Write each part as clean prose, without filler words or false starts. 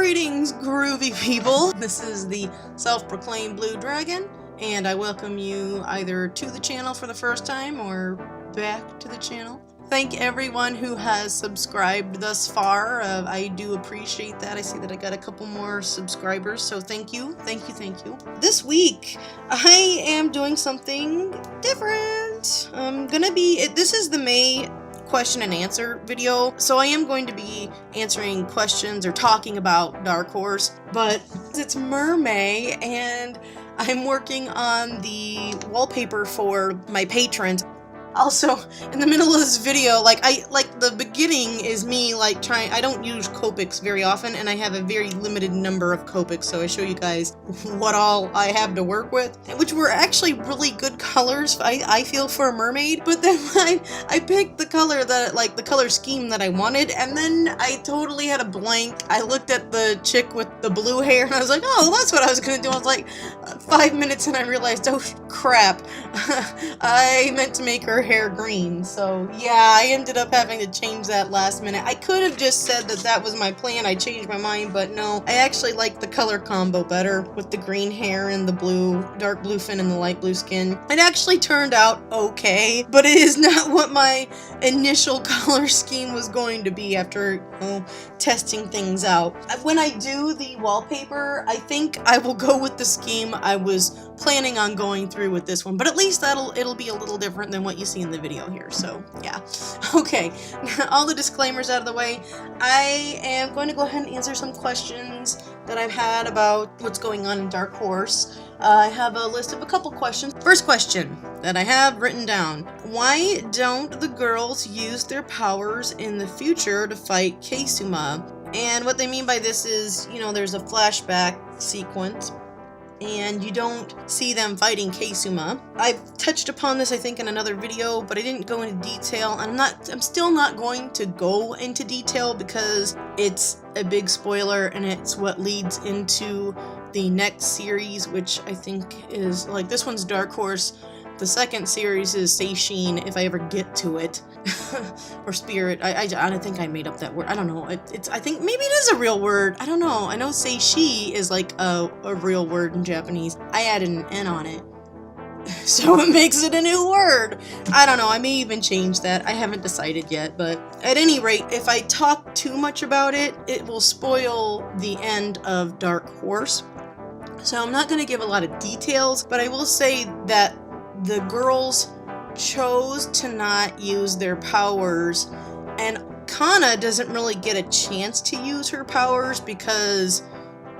Greetings, groovy people! This is the self-proclaimed Blue Dragon, and I welcome you either to the channel for the first time or back to the channel. Thank everyone who has subscribed thus far. I do appreciate that. I see that I got a couple more subscribers, so thank you, thank you, thank you. This week, I am doing something different. This is the May question and answer video, so I am going to be answering questions or talking about Dark Horse, but it's MER-MAY and I'm working on the wallpaper for my patrons. Also, in the middle of this video, the beginning is me I don't use Copics very often, and I have a very limited number of Copics, so I show you guys what all I have to work with, which were actually really good colors, I feel, for a mermaid, but then I picked the color the color scheme that I wanted, and then I totally had a blank. I looked at the chick with the blue hair, and I was like, oh, that's what I was gonna do. I was like, 5 minutes, and I realized, oh crap, I meant to make her hair green. So yeah, I ended up having to change that last minute. I could have just said that was my plan. I changed my mind, but no, I actually like the color combo better with the green hair and the blue, dark blue fin and the light blue skin. It actually turned out okay, but it is not what my initial color scheme was going to be after testing things out. When I do the wallpaper, I think I will go with the scheme I was planning on going through with this one, but at least it'll be a little different than what you see in the video here, so yeah. Okay, all the disclaimers out of the way, I am going to go ahead and answer some questions that I've had about what's going on in Dark Horse. I have a list of a couple questions. First question that I have written down: why don't the girls use their powers in the future to fight Keisuma? And what they mean by this is, there's a flashback sequence and you don't see them fighting Keisuma. I've touched upon this, I think, in another video, but I didn't go into detail. I'm still not going to go into detail because it's a big spoiler and it's what leads into the next series, which I think is, this one's Dark Horse. The second series is Seishin, if I ever get to it. Or Spirit. I don't think I made up that word. I don't know. I think maybe it is a real word. I don't know. I know Seishi is a real word in Japanese. I added an N on it, so it makes it a new word. I don't know. I may even change that. I haven't decided yet, but at any rate, if I talk too much about it, it will spoil the end of Dark Horse. So I'm not going to give a lot of details, but I will say that the girls chose to not use their powers, and Kana doesn't really get a chance to use her powers because,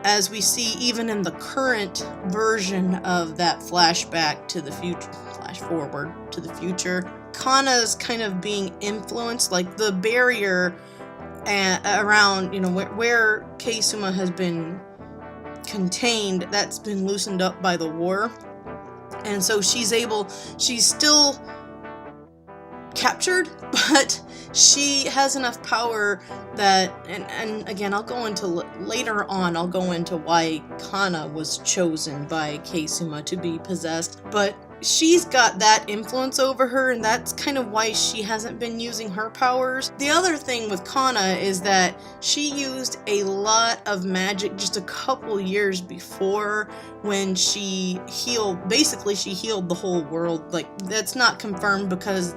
as we see even in the current version of that flashback to the future, flash forward to the future, Kana's kind of being influenced, the barrier around, where Keisuma has been contained, that's been loosened up by the war. And so she's still captured, but she has enough power that, and again, later on I'll go into why Kana was chosen by Keisuma to be possessed, but she's got that influence over her, and that's kind of why she hasn't been using her powers. The other thing with Kana is that she used a lot of magic just a couple years before, when she healed the whole world. That's not confirmed because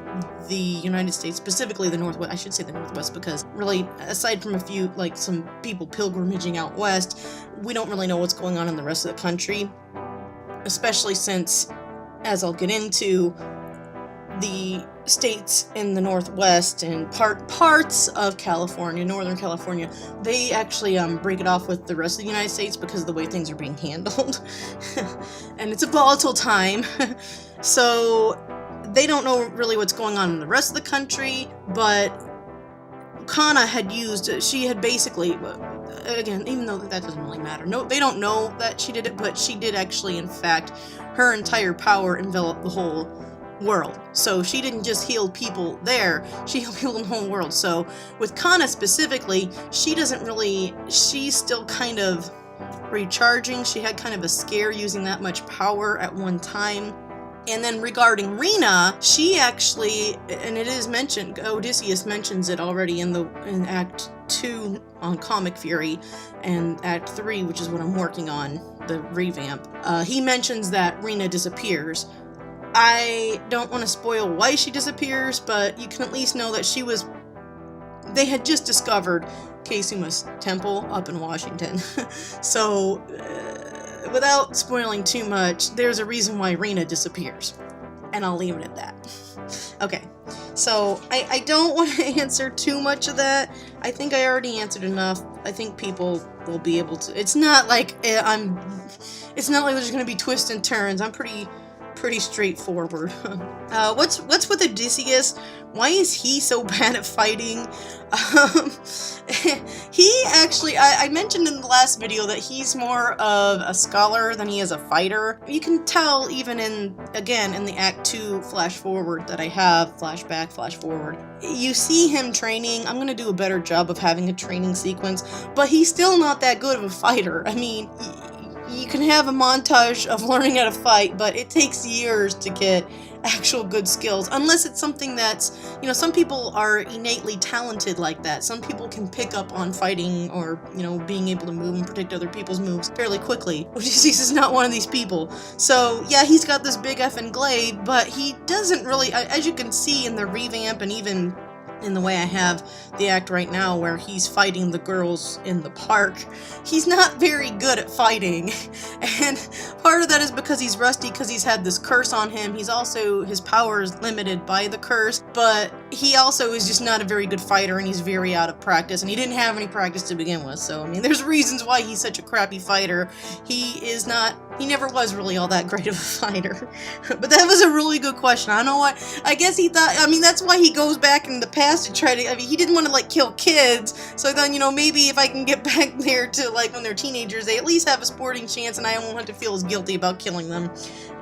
the United States, specifically the Northwest, I should say the Northwest, because really, aside from a few, some people pilgrimaging out west, we don't really know what's going on in the rest of the country, especially since, as I'll get into, the states in the Northwest and parts of California, Northern California, they actually break it off with the rest of the United States because of the way things are being handled. And it's a volatile time. So they don't know really what's going on in the rest of the country, but Kana she had basically, again, even though that doesn't really matter, no, they don't know that she did it, but she did actually, in fact, her entire power enveloped the whole world. So she didn't just heal people there, she healed the whole world. So with Kana specifically, she's still kind of recharging. She had kind of a scare using that much power at one time. And then regarding Rena, she actually, and it is mentioned, Odysseus mentions it already in Act 2 on Comic Fury, and Act 3, which is what I'm working on, the revamp. He mentions that Rena disappears. I don't want to spoil why she disappears, but you can at least know that they had just discovered Keisuma's temple up in Washington. So, without spoiling too much, there's a reason why Rena disappears. And I'll leave it at that. Okay, so I don't want to answer too much of that. I think I already answered enough. I think people will be able to. It's not like there's gonna be twists and turns. I'm pretty straightforward. What's with Odysseus? Why is he so bad at fighting? He actually, I mentioned in the last video that he's more of a scholar than he is a fighter. You can tell even in the Act 2 flash forward that I have, flashback, flash forward. You see him training. I'm gonna do a better job of having a training sequence, but he's still not that good of a fighter. I mean, you can have a montage of learning how to fight, but it takes years to get actual good skills, unless it's something that's, some people are innately talented like that. Some people can pick up on fighting or, being able to move and predict other people's moves fairly quickly. Odysseus is not one of these people. So, yeah, he's got this big effing glaive, but he doesn't really, as you can see in the revamp and even in the way I have the act right now where he's fighting the girls in the park, he's not very good at fighting. And part of that is because he's rusty, because he's had this curse on him. His power is limited by the curse, but he also is just not a very good fighter, and he's very out of practice, and he didn't have any practice to begin with. So, I mean, there's reasons why he's such a crappy fighter. He never was really all that great of a fighter. But that was a really good question. I don't know why. I guess he thought, that's why he goes back in the past to try to, he didn't want to, kill kids. So I thought, maybe if I can get back there to, when they're teenagers, they at least have a sporting chance and I won't have to feel as guilty about killing them.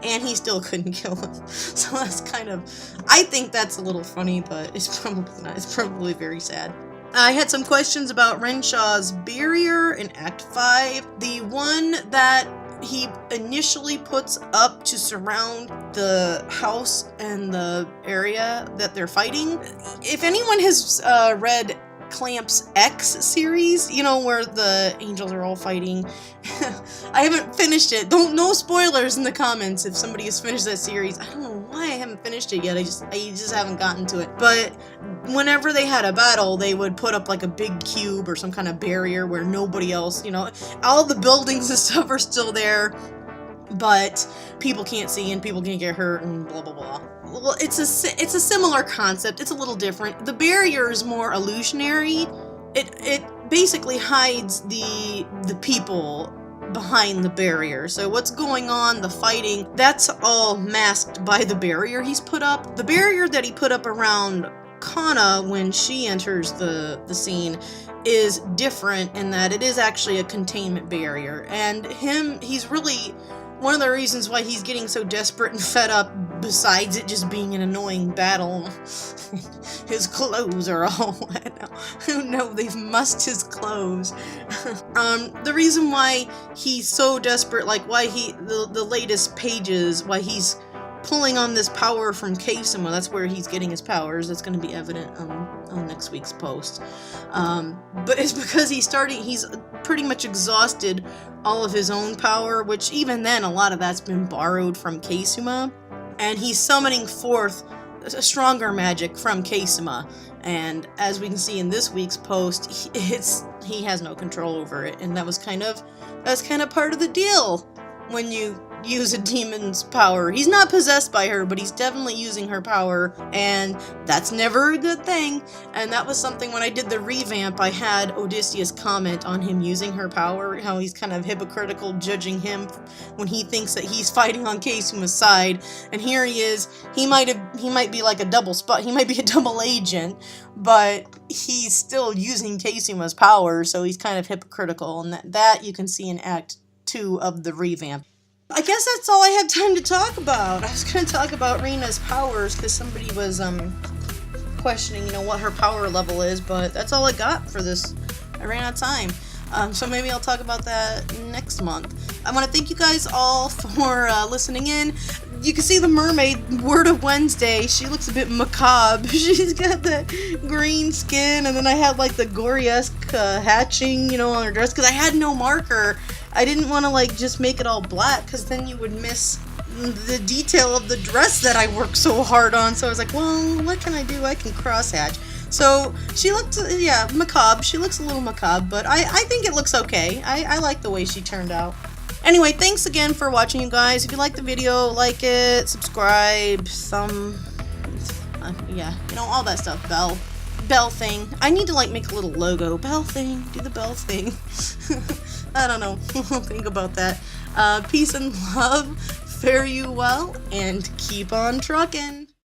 And he still couldn't kill them. So that's I think that's a little funny, but it's probably not. It's probably very sad. I had some questions about Renshaw's barrier in Act 5. The one that he initially puts up to surround the house and the area that they're fighting. If anyone has read Clamp's X series, where the angels are all fighting. I haven't finished it. No spoilers in the comments if somebody has finished that series. I don't know why I haven't finished it yet. I just haven't gotten to it. But whenever they had a battle, they would put up a big cube or some kind of barrier where nobody else, all the buildings and stuff are still there, but people can't see and people can't get hurt and blah blah blah. Well, it's a similar concept. It's a little different. The barrier is more illusionary. It basically hides the people behind the barrier. So what's going on, the fighting, that's all masked by the barrier he's put up. The barrier that he put up around Kana when she enters the scene is different in that it is actually a containment barrier. And he's really one of the reasons why he's getting so desperate and fed up, besides it just being an annoying battle. His clothes are all wet now. No, they've mussed his clothes. The reason why he's so desperate, why the latest pages, why he's pulling on this power from Keisuma, that's where he's getting his powers. That's going to be evident on next week's post. But it's because he's pretty much exhausted all of his own power, which even then, a lot of that's been borrowed from Keisuma. And he's summoning forth a stronger magic from Keisuma. And as we can see in this week's post, he has no control over it. And that's kind of part of the deal when you use a demon's power. He's not possessed by her, but he's definitely using her power, and that's never a good thing. And that was something when I did the revamp, I had Odysseus comment on him using her power, how he's kind of hypocritical, judging him when he thinks that he's fighting on Keisuma's side, and here he is. He might be like a double spot, he might be a double agent, but he's still using Keisuma's power, so he's kind of hypocritical, and that you can see in Act 2 of the revamp. I guess that's all I have time to talk about. I was going to talk about Rena's powers because somebody was questioning, what her power level is, but that's all I got for this. I ran out of time. So maybe I'll talk about that next month. I want to thank you guys all for listening in. you can see the mermaid, Word of Wednesday. She looks a bit macabre. She's got the green skin, and then I had like the gory-esque hatching, you know, on her dress, because I had no marker. I didn't want to like just make it all black, because then you would miss the detail of the dress that I worked so hard on. So I was like, well, what can I do? I can cross-hatch. So she looked, yeah, macabre. She looks a little macabre, but I think it looks okay. I like the way she turned out. Anyway, thanks again for watching, you guys. If you like the video, like it, subscribe, yeah, you know, all that stuff. Bell thing. I need to like make a little logo. Bell thing. Do the bell thing. I don't know. We'll think about that. Peace and love. Fare you well, and keep on trucking.